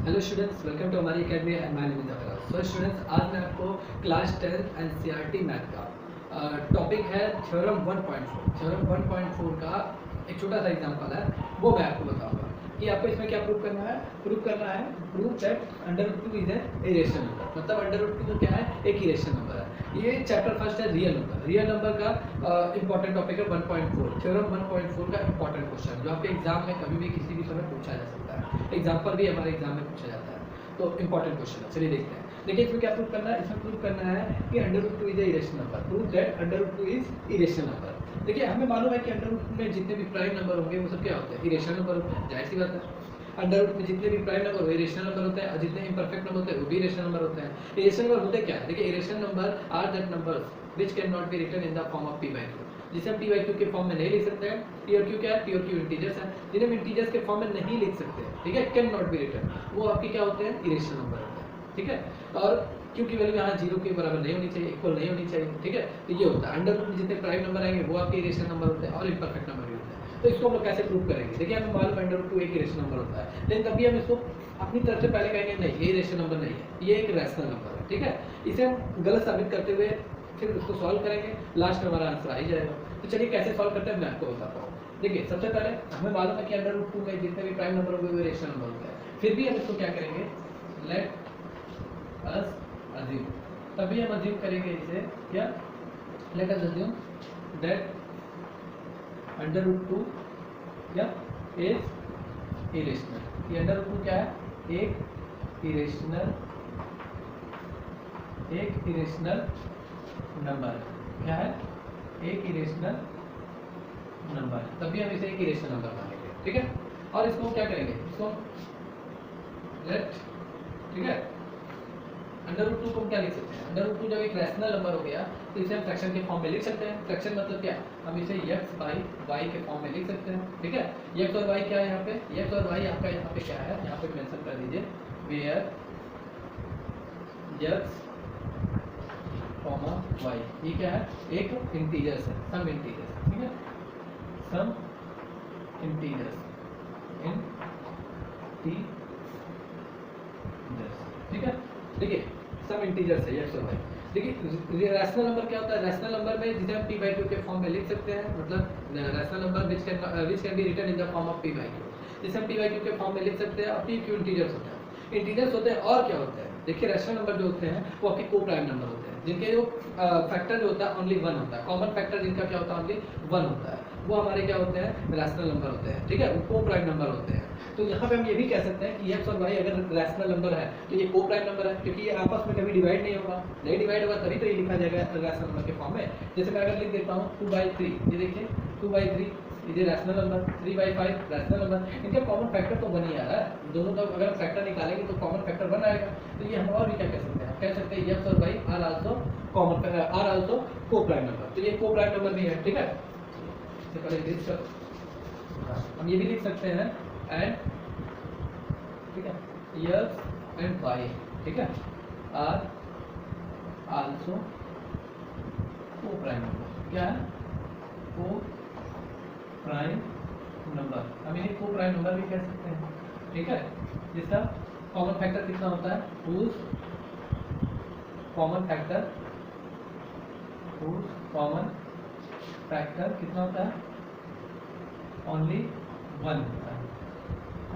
Hello students, welcome to हमारी academy and my name is Afraz. So students, आज मैं आपको क्लास 10 एनसीईआरटी मैथ का टॉपिक है थ्योरम 1.4। थ्योरम 1.4 का एक छोटा सा एग्जांपल है, वो मैं आपको बताऊंगा कि आपको इसमें क्या प्रूव करना है। Prove that under root 2 is an irrational number. मतलब अंडर रूट 2 क्या है? एक इरेशनल नंबर है। ये चैप्टर फर्स्ट है रियल नंबर। रियल नंबर का इंपॉर्टेंट टॉपिक है 1.4। थ्योरम 1.4 का इंपॉर्टेंट क्वेश्चन जो आपके एग्जाम में कभी भी किसी भी समय पूछा जा सकता है। एग्जाम्पल भी हमारे एग्जाम में पूछा जाता है, तो इंपॉर्टेंट क्वेश्चन है। चलिए देखते हैं। देखिए इसमें क्या प्रूव करना है। इसमें प्रूव करना है कि under root 2 is a irrational number. Prove that under root 2 is irrational number. देखिए हमें मालूम है कि अंडर रूट में जितने भी प्राइम नंबर होंगे वो सब क्या होते हैं? इरेशनल नंबर होते हैं। जाहिर सी बात है, अंडर रूट में जितने भी प्राइम नंबर हो इरेशनल नंबर होते हैं और जितने इम्परफेक्ट नंबर होते हैं वो भी इरेशनल नंबर होते हैं। इरेशनल नंबर होते क्या है? देखिए irrational number are that numbers which can not be written in the form of p/q, जिसे हम p/q के फॉर्म में नहीं लिख सकते हैं। p और q क्या है? p और q इंटीजर्स हैं, जिन्हें हम इंटीजर्स के फॉर्म में नहीं लिख सकते, ठीक है। कैन नॉट बी रिटन, वो आपके क्या होते हैं? इरेशनल नंबर होते हैं, ठीक है। और q की वैल्यू यहाँ 0 के बराबर नहीं होनी चाहिए, इक्वल नहीं होनी चाहिए, ठीक है। तो ये होता है अंडर रूट में जितने प्राइम नंबर आएंगे वो आपके इरेशनल नंबर होते हैं और इम्परफेक्ट नंबर भी होते हैं। तो इसको हम लोग कैसे प्रूव करेंगे? देखिए हमें मालूम अंडर रूट 2 एक इरेशनल नंबर होता है, लेकिन तभी हम इसको अपनी तरफ से पहले कहेंगे नहीं ये इरेशनल नंबर नहीं है, ये एक रैशनल नंबर है, ठीक है। इसे हम गलत साबित करते हुए फिर उसको सॉल्व करेंगे, लास्ट में हमारा आंसर आ ही जाएगा। तो चलिए कैसे सॉल्व करते हैं मैं आपको बताता हूँ। देखिए सबसे पहले हमें मालूम है कि अंडर रूट 2 में जितने भी प्राइम नंबर होंगे वो इरेशनल नंबर होता है। फिर भी हम इसको क्या करेंगे? लेट अस अज्यूम, तभी हम अज्यूम करेंगे इसे क्या? Let us assume that under root 2 क्या इज इरेशनल। ये अंडर रूट 2 क्या है? एक इरेशनल नंबर क्या है? एक इरेशनल नंबर, तभी हम इसे एक इरेशनल नंबर मानेंगे, ठीक है। और इसको क्या करेंगे? इसको लेट, ठीक है, अंडर रूट 2 को हम क्या लिख सकते हैं? अंडर रूट 2 जब एक रैशनल नंबर हो गया तो इसे हम फ्रैक्शन के फॉर्म में लिख सकते हैं। फ्रैक्शन मतलब क्या? हम इसे x बाई y के फॉर्म में लिख सकते हैं, ठीक है। x और y क्या है यहाँ पे? x और y आपका यहाँ पे क्या है? यहाँ पे मेंशन कर दीजिए वेयर x कॉमा y, ये क्या है? एक इंटीजर्स है, सम इंटीजर्स, ठीक है। सम इंटीजर्स ठीक है। देखिए सम इंटीजर्स है x और y। देखिए रैशनल नंबर क्या होता है? रैशनल नंबर में जिसे हम p/q के फॉर्म में लिख सकते हैं, मतलब rational number which can be written in the form of p/q, जिसे हम p/q के फॉर्म में लिख सकते हैं। और p q इंटीजर्स होते हैं, इंटीजर्स होते हैं। और क्या होते हैं? देखिए रैशनल नंबर जो होते हैं वो आपके को प्राइम नंबर होते हैं, जिनके जो फैक्टर जो होता है ओनली 1 होता है। कॉमन फैक्टर जिनका क्या होता है? ओनली 1 होता है। वो हमारे क्या होते हैं? रैशनल नंबर होते हैं, ठीक है। वो को प्राइम नंबर होते हैं। तो यहाँ पे हम ये भी कह सकते हैं कि x और y अगर रैशनल नंबर है तो ये को प्राइम नंबर है, क्योंकि ये आपस में कभी डिवाइड नहीं होगा। नहीं डिवाइड होगा तभी तो ये लिखा जाएगा रैशनल नंबर के फॉर्म में। जैसे मैं अगर लिख देता हूँ 2/3, ये देखिए 2/3 ये रैशनल नंबर, 3/5 रैशनल नंबर। इनका कॉमन फैक्टर तो 1 ही आ रहा है। दोनों का अगर फैक्टर निकालेंगे तो कॉमन फैक्टर 1 आएगा। तो ये हम और भी क्या कह सकते हैं? कह सकते हैं x और y are also common, are also coprime number. तो ये को प्राइम नंबर भी है, ठीक है। इससे पहले हम ये भी लिख सकते हैं एंड, ठीक है, x एंड y, ठीक है, are also coprime number. क्या है? को प्राइम नंबर। हम इन्हें को प्राइम नंबर भी कह सकते हैं, ठीक है, जिसका कॉमन फैक्टर कितना होता है? कॉमन फैक्टर कितना होता है? ओनली 1 होता है,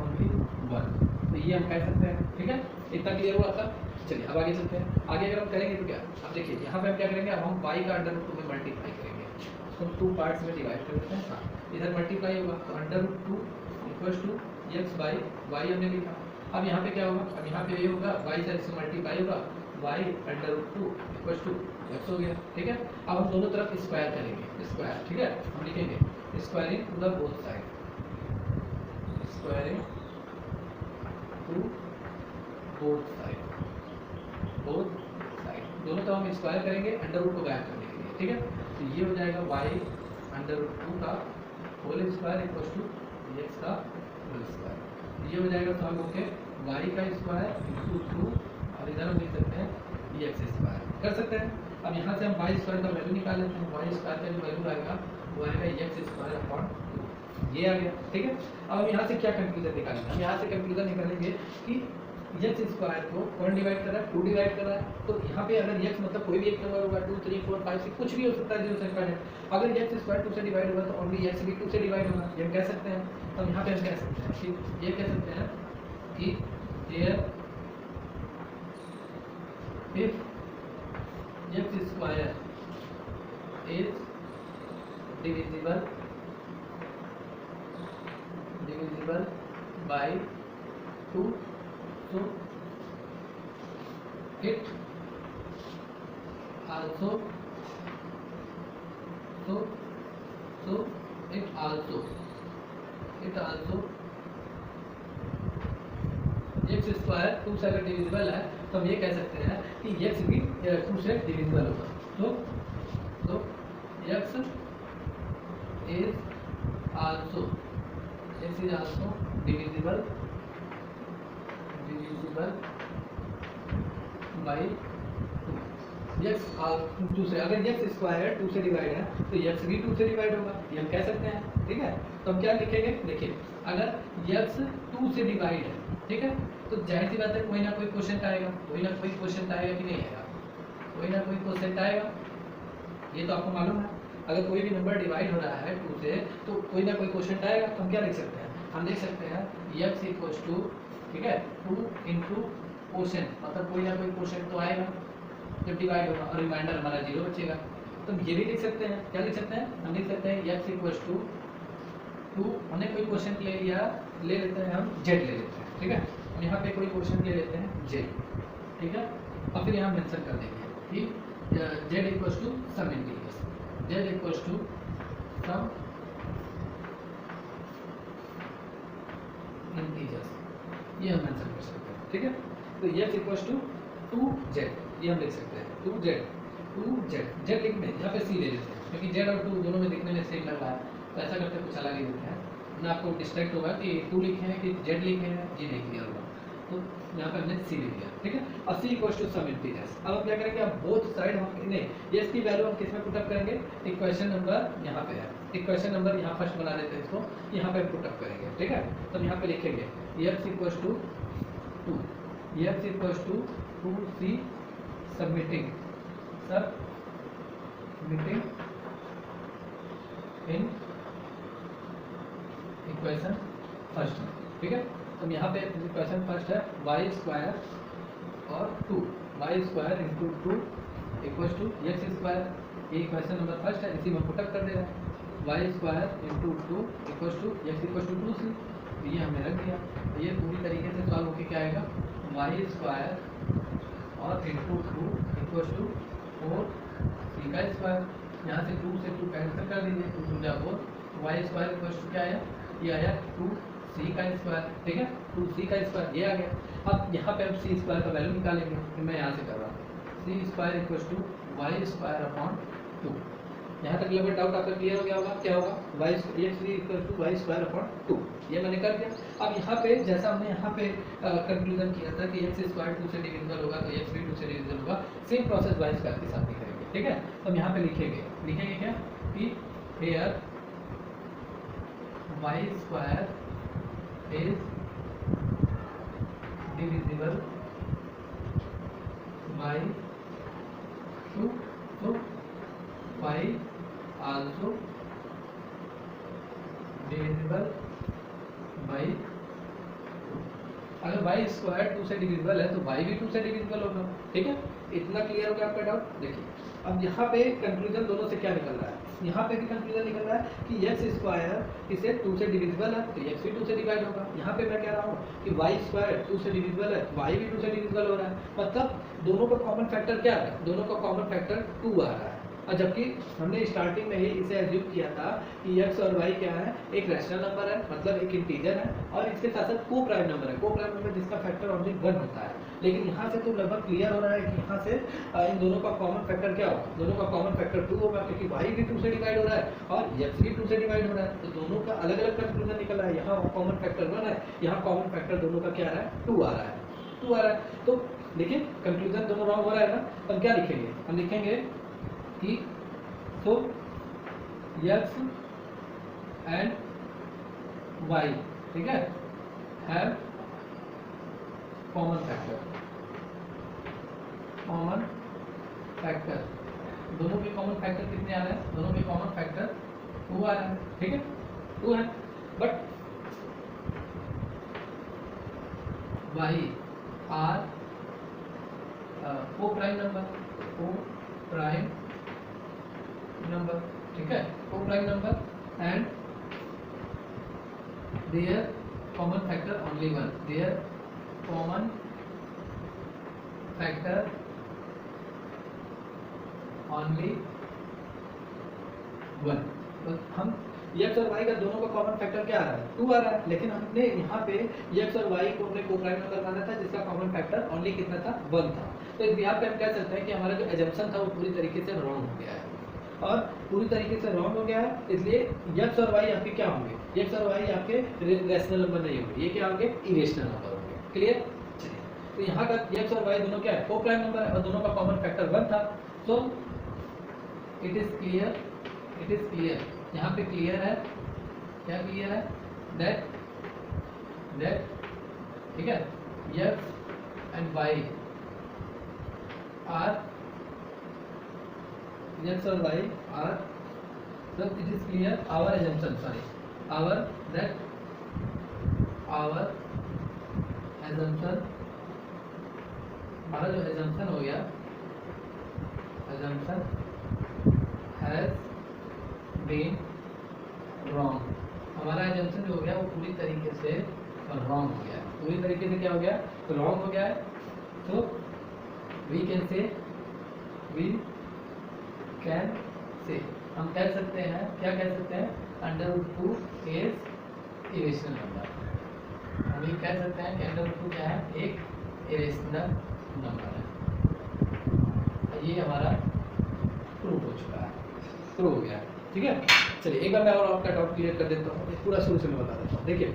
ओनली 1। तो ये हम कह सकते हैं, ठीक है। इतना क्लियर हुआ था। चलिए अब आगे चलते हैं। आगे अगर हम करेंगे तो क्या? अब देखिए यहाँ पे हम क्या करेंगे? अब हम y का अंडर रूट 2 में मल्टीप्लाई करेंगे, उसको हम 2 पार्ट्स में डिवाइड कर देते हैं। हाँ, इधर मल्टीप्लाई होगा तो under root 2 equals to x by y हमने लिखा। अब यहाँ पे क्या होगा? अब यहाँ पे ये होगा y से इससे मल्टीप्लाई होगा, y under root 2 equals to x हो गया, ठीक है। अब हम दोनों तरफ स्क्वायर करेंगे, स्क्वायर, ठीक है। हम लिखेंगे squaring to the both side, squaring to both side, दोनों तरफ हम स्क्वायर करेंगे अंडर रूट को गायब करने के लिए, ठीक है। तो ये हो जाएगा y अंडर रूट 2 का whole square equals to x का होल स्क्वायर। ये हो जाएगा सॉल्व होके y का स्क्वायर इंटू 2, और इधर हम लिख सकते हैं x स्क्वायर, कर सकते हैं। अब यहाँ से हम y स्क्वायर का वैल्यू निकाल लेते हैं। y स्क्वायर का जो वैल्यू आएगा वो आएगा x स्क्वायर अपॉन 2, ये आ गया, ठीक है। अब हम यहाँ से क्या कंक्लूजन निकालेंगे? हम यहाँ से कंक्लूजन निकालेंगे कि एक्स स्क्वायर को कौन डिवाइड कर रहा है, 2 डिवाइड कर रहा है। तो यहाँ पे अगर एक्स मतलब कोई भी एक नंबर होगा, 2 3 4 5 6 कुछ भी हो सकता है जो सकता है। अगर एक्स स्क्वायर 2 से डिवाइड होगा तो ओनली एक्स भी 2 से डिवाइड होगा, ये हम कह सकते हैं। तो यहाँ पे हम कह सकते हैं कि ये कह सकते हैं कि here if x square is divisible by 2, so it also x square 2 से अगर डिविजिबल है तो हम ये कह सकते हैं कि एक्स भी 2 से डिविजिबल होगा। तो x is also divisible by 2। X 2 से, अगर एक्स स्क्वायर 2 से डिवाइड है तो एक्स भी 2 से डिवाइड होगा, ये हम कह सकते हैं। ठीक है, तो हम क्या लिखेंगे, देखिए अगर एक्स 2 से डिवाइड है, ठीक है, तो जाहिर सी बात है कोई ना कोई क्वेश्चन आएगा, कोई ना कोई क्वेश्चन आएगा कि नहीं आएगा, कोई ना कोई क्वेश्चन आएगा, ये तो आपको मालूम है। अगर कोई भी नंबर डिवाइड हो रहा है 2 से तो कोई ना कोई क्वेश्चन आएगा। तो हम क्या लिख सकते हैं, हम लिख सकते हैं एक्स इक्वल्स टू, ठीक है, 2 इंटू क्वेश्चन, मतलब कोई ना कोई क्वेश्चन तो आएगा जब डिवाइड होगा और रिमाइंडर हमारा 0 बचेगा। तो हम ये भी लिख सकते हैं, क्या लिख सकते हैं, हम लिख सकते हैं एक्स इक्वल्स टू 2, हमने कोई क्वेश्चन ले लिया, ले लेते हैं हम जेड ले लेते हैं, ठीक है, और यहाँ पे कोई क्वेश्चन ले लेते हैं जेड, ठीक है, और फिर यहाँ मेंशन कर देंगे कि Z equals to some integers, Z equals to some integers, ये हम मेंशन कर सकते हैं। ठीक है, तो एक्स इक्वल्स टू 2z, ये हम लिख सकते हैं 2z, जेड लिखने यहाँ पे सी ले लेते हैं क्योंकि जेड और 2 दोनों में दिखने में सेम लग रहा है, तो ऐसा करते कुछ अलग ही देते हैं ना, आपको डिस्ट्रैक्ट होगा कि 2 लिखे हैं कि जेड लिखे हैं, ये नहीं क्लियर होगा। तो यहाँ पे हमने सी लिख दिया, ठीक है, और सी इक्वल्स टू सम इंटीजर्स। अब हम क्या करेंगे, अब बोथ साइड हम नहीं एक्स की वैल्यू हम किस में पुटअप करेंगे, इक्वेशन नंबर यहाँ पे है, इक्वेशन नंबर यहाँ फर्स्ट बना देते हैं इसको, यहाँ पे पुटअप करेंगे, ठीक है। तो हम यहाँ पे लिखेंगे X equals to 2, X equals to 2c submitting in equation first, ठीक है। तो यहाँ पे इक्वेशन फर्स्ट है वाई स्क्वायर और 2, Y square into 2 equals to X square, ये इक्वेशन नंबर फर्स्ट है, इसी में पुटअप कर दे रहा है, Y square into 2 equals to X equals to 2c, ये हमने रख दिया। तो ये पूरी तरीके से सॉल्व होकर क्या आएगा, वाई स्क्वायर और इंटू 2 इक्वल्स टू 4c का स्क्वायर, यहाँ से 2 से 2 कैंसिल कर दीजिए, 2 2 जा 4, वाई स्क्वायर इक्वल्स टू क्या आया, ये आया 2c का स्क्वायर, ठीक है, 2c का स्क्वायर ये आ गया। अब यहाँ पे हम c स्क्वायर का वैल्यू निकालेंगे, तो मैं यहाँ से कर रहा हूँ c square equals to Y square upon 2। यहाँ तक लगभग डाउट आपका क्लियर हो गया होगा, क्या होगा, Y equal to Y square upon 2, ये मैंने कर दिया। अब यहाँ पे जैसा हमने यहाँ पे कंक्लूजन किया था कि एक्स स्क्वायर 2 से डिविजिबल होगा तो एक्स भी 2 से डिविजिबल होगा, सेम प्रोसेस वाई स्क्वायर के साथ भी करेंगे, ठीक है। तो हम यहाँ पे लिखेंगे क्या कि here Y square is divisible by 2, तो वाई आल्सो डिविजिबल बाई 2। अगर वाई स्क्वायर 2 से डिविजिबल है तो वाई भी 2 से डिविजिबल होगा, ठीक है। इतना क्लियर हो गया आपका डाउट। देखिए अब यहाँ पे कंक्लूजन दोनों से क्या निकल रहा है, यहाँ पे भी कंक्लूजन निकल रहा है कि एक्स स्क्वायर इसे 2 से डिविजिबल है तो एक्स भी 2 से डिवाइड होगा। यहाँ पे मैं कह रहा हूँ कि वाई स्क्वायर 2 से डिविजिबल है, वाई भी 2 से डिविजिबल हो रहा है, मतलब दोनों का कॉमन फैक्टर क्या है, दोनों का कॉमन फैक्टर 2 आ रहा है। और जबकि हमने स्टार्टिंग में ही इसे एज्यूम किया था कि एक्स और वाई क्या है, एक रैशनल नंबर है, मतलब एक इंटीजर है, और इसके साथ साथ को प्राइम नंबर है, को प्राइम नंबर जिसका फैक्टर ओनली 1 होता है। लेकिन यहाँ से तो लगभग क्लियर हो रहा है कि यहाँ से इन दोनों का कॉमन फैक्टर क्या होगा, दोनों का कॉमन फैक्टर 2 होगा, क्योंकि वाई भी 2 से डिवाइड हो रहा है और एक्स भी 2 से डिवाइड हो रहा है, तो दोनों का अलग अलग कंक्लूजन निकल रहा है। यहाँ कॉमन फैक्टर 1 है, यहाँ कॉमन फैक्टर दोनों का क्या आ रहा है, 2 आ रहा है, 2 आ रहा है। तो देखिए कंक्लूजन दोनों रॉन्ग हो रहा है ना, तो हम क्या लिखेंगे, हम लिखेंगे कि तो x and y, ठीक है, have कॉमन फैक्टर दोनों के कॉमन फैक्टर कितने आ रहे हैं? दोनों के कॉमन फैक्टर 2 आ रहे हैं, ठीक है, 2 है। बट y आर को प्राइम नंबर, ठीक है, को prime number and their common factor only 1, their common factor only 1। तो हम x और y का दोनों का कॉमन फैक्टर क्या आ रहा है? 2 आ रहा है, लेकिन हमने यहाँ पे x और y को अपने को-प्राइम नंबर माना था जिसका कॉमन फैक्टर ओनली कितना था? 1 था। तो यहाँ पे हम कह सकते हैं कि हमारा जो एजम्पशन था वो पूरी तरीके से रॉन्ग हो गया है, और पूरी तरीके से रॉन्ग हो गया है, इसलिए x और y आपके क्या होंगे? x और y आपके रैशनल नंबर नहीं होंगे, ये क्या होंगे? इरेशनल नंबर होंगे। क्लियर? चलिए, तो यहाँ का x और y दोनों क्या है? को-प्राइम नंबर है और दोनों का कॉमन फैक्टर 1 था। सो इट इज क्लियर, यहाँ पे क्लियर है, क्या क्लियर है? दैट ठीक है, x and y are, x और y are, so it is clear our assumption, हमारा जो assumption हो गया, assumption has been wrong, हमारा assumption जो हो गया वो पूरी तरीके से wrong हो गया है, पूरी तरीके से क्या हो गया? wrong हो गया है। तो we can say हम कह सकते हैं, क्या कह सकते हैं? √2 is इरेशनल नंबर। हम ये कह सकते हैं कि √2 क्या है? एक इरेशनल नंबर है। ये हमारा प्रूव हो चुका है, प्रूव हो गया है, ठीक है। चलिए एक बार मैं और आपका डाउट क्लियर कर देता हूँ, पूरा शुरू से मैं बता देता हूँ। देखिए,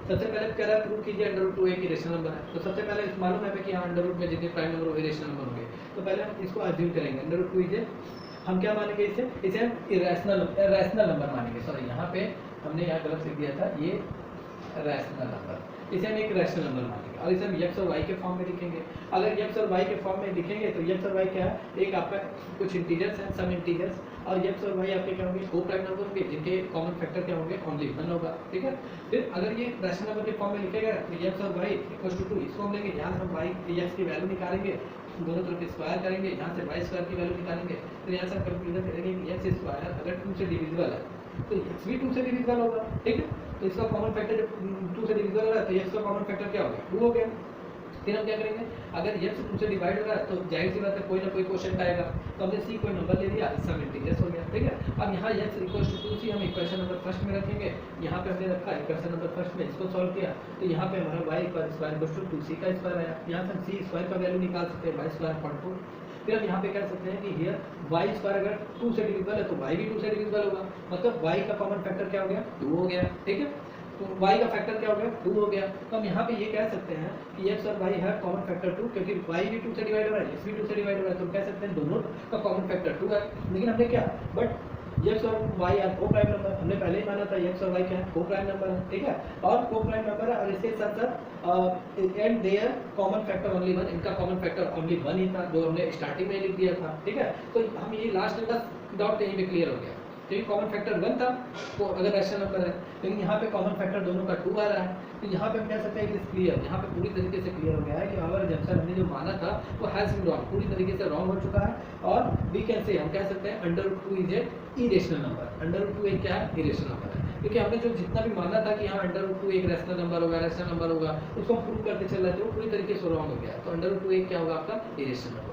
सबसे पहले कह रहा है प्रूव कीजिए √2 एक इरेशनल नंबर है। तो सबसे पहले मालूम है कि हाँ √2 में जितने प्राइम नंबर वो इरेशनल नंबर होंगे, तो पहले हम इसको अज्यूम करेंगे। √2 इसे हम क्या मानेंगे? इसे हम रैशनल नंबर मानेंगे। सॉरी, यहाँ पे हमने यहाँ गलत लिख दिया था, ये रैशनल नंबर, इसे हम एक रैशनल नंबर मानेंगे और इसे हम x और y के फॉर्म में लिखेंगे। अगर x और y के फॉर्म में लिखेंगे तो x और y क्या है? एक आपका कुछ इंटीजर्स हैं, सम इंटीजर्स, और x और y आपके क्या होंगे? को प्राइम नंबर होंगे जिनके कॉमन फैक्टर क्या होंगे? ओनली 1 होगा, ठीक है। फिर अगर ये रैशनल नंबर के फॉर्म में लिखेगा तो x और y = 2, इसको हम लेंगे, यहाँ से हम x की वैल्यू निकालेंगे, दोनों तरफ स्क्वायर करेंगे, यहाँ से y स्क्वायर की वैल्यू निकालेंगे, तो यहाँ से हम कंक्लूजन करेंगे कि x स्क्वायर अगर 2 से डिविजिबल है तो x भी 2 से डिविजिबल होगा, ठीक है। तो इसका कॉमन फैक्टर जब 2 से डिविजिबल हो रहा है तो x का कॉमन फैक्टर क्या हो गया? 2 हो गया। फिर हम क्या करेंगे? अगर x 2 से डिवाइड हो रहा है तो जाहिर सी बात है कोई ना कोई क्वेश्चन आएगा, तो हमने c कोई नंबर ले लिया, सम इंटीजर्स हो गया, ठीक है। अब यहाँ x = 2c हम इक्वेशन नंबर फर्स्ट में रखेंगे, यहाँ पे हमने रखा इक्वेशन नंबर फर्स्ट में, इसको सॉल्व किया तो यहाँ पे हमारा y = 2c का स्क्वायर आया, यहाँ से हम c स्क्वायर का वैल्यू निकाल सकते हैं, y². फिर हम यहाँ पे कह सकते हैं कि हियर y² अगर 2 से डिविजिबल है तो y भी 2 से डिविजिबल होगा, मतलब y का कॉमन फैक्टर क्या हो गया? 2 हो गया, ठीक है। तो y का फैक्टर क्या हो गया? 2 हो गया। तो हम यहाँ पे ये कह सकते हैं कि x और y है कॉमन फैक्टर 2, क्योंकि y भी 2 से डिवाइड हो रहा है, x भी 2 से डिवाइड हो रहा है, तो हम कह सकते हैं दोनों का कॉमन फैक्टर 2 है। लेकिन हमने क्या, बट x और y आर को प्राइम नंबर, हमने पहले ही माना था x और y क्या है? को प्राइम नंबर है, ठीक है, और को प्राइम नंबर है, और इसके साथ साथ and their common factor only 1, इनका कॉमन फैक्टर ओनली 1 ही था, जो हमने स्टार्टिंग में लिख दिया था, ठीक है। तो हम ये लास्ट का डाउट यहीं पे क्लियर हो गया, क्योंकि कॉमन फैक्टर 1 था तो अगर रैशनल नंबर है, लेकिन यहाँ पे कॉमन फैक्टर दोनों का 2 आ रहा है, तो यहाँ पे हम कह सकते हैं कि क्लियर, यहाँ पे पूरी तरीके से क्लियर हो गया है कि आवर जंक्शन हमने जो माना था वो हैज बीन रॉन्ग, पूरी तरीके से रॉन्ग हो चुका है। और वी कैन से, हम कह सकते हैं √2 इज ए इरेशनल नंबर, √2 एक क्या है? इरेशनल नंबर है, क्योंकि हमने जो जितना भी माना था कि यहाँ √2 एक रैशनल नंबर होगा, रैशनल नंबर होगा, उसको हम प्रूव करते चल रहे थे, वो पूरी तरीके से रॉन्ग हो गया, तो √2 एक क्या होगा? आपका इरेशनल नंबर।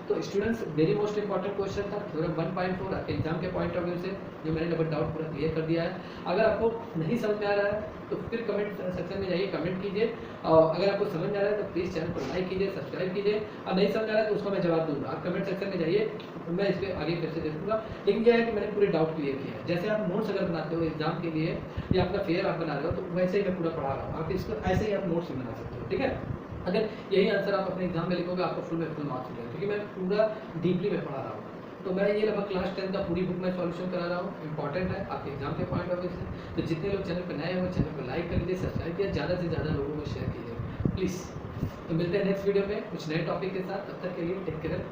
तो students, very most important question था थ्योरम 1.4 आपके एग्जाम के पॉइंट ऑफ व्यू से, जो मैंने डबल डाउट पूरा क्लियर कर दिया है। अगर आपको नहीं समझ में आ रहा है तो फिर कमेंट सेक्शन में जाइए, कमेंट कीजिए, और अगर आपको समझ में आ रहा है तो प्लीज़ चैनल को लाइक कीजिए, सब्सक्राइब कीजिए, और नहीं समझ आ रहा है तो उसका मैं जवाब दूंगा, आप कमेंट सेक्शन में जाइए, तो मैं इस पर आगे फिर से देखूंगा। लेकिन यह है कि मैंने पूरे डाउट क्लियर किया है। जैसे आप नोट्स अगर बनाते हो एग्जाम के लिए या अपना फेयर आप बना रहे हो, तो वैसे ही मैं पूरा पढ़ा रहा हूँ, आप इसको ऐसे ही आप नोट्स बना सकते हो, ठीक है। अगर यही आंसर आप अपने एग्जाम में लिखोगे आपको फुल में फुल मार्क्स मिलेंगे, क्योंकि मैं पूरा डीपली में पढ़ा रहा हूँ। तो मैं ये लगभग क्लास 10 का पूरी बुक में सॉल्यूशन करा रहा हूँ, इंपॉर्टेंट है आपके एग्जाम के पॉइंट ऑफ व्यू से। तो जितने लोग चैनल पर नए हैं वो चैनल को लाइक कर लीजिए, सब्सक्राइब कीजिए, ज़्यादा से ज़्यादा लोगों को शेयर कीजिए प्लीज़। तो मिलते हैं नेक्स्ट वीडियो में कुछ नए टॉपिक के साथ, तब तक के लिए टेक केयर।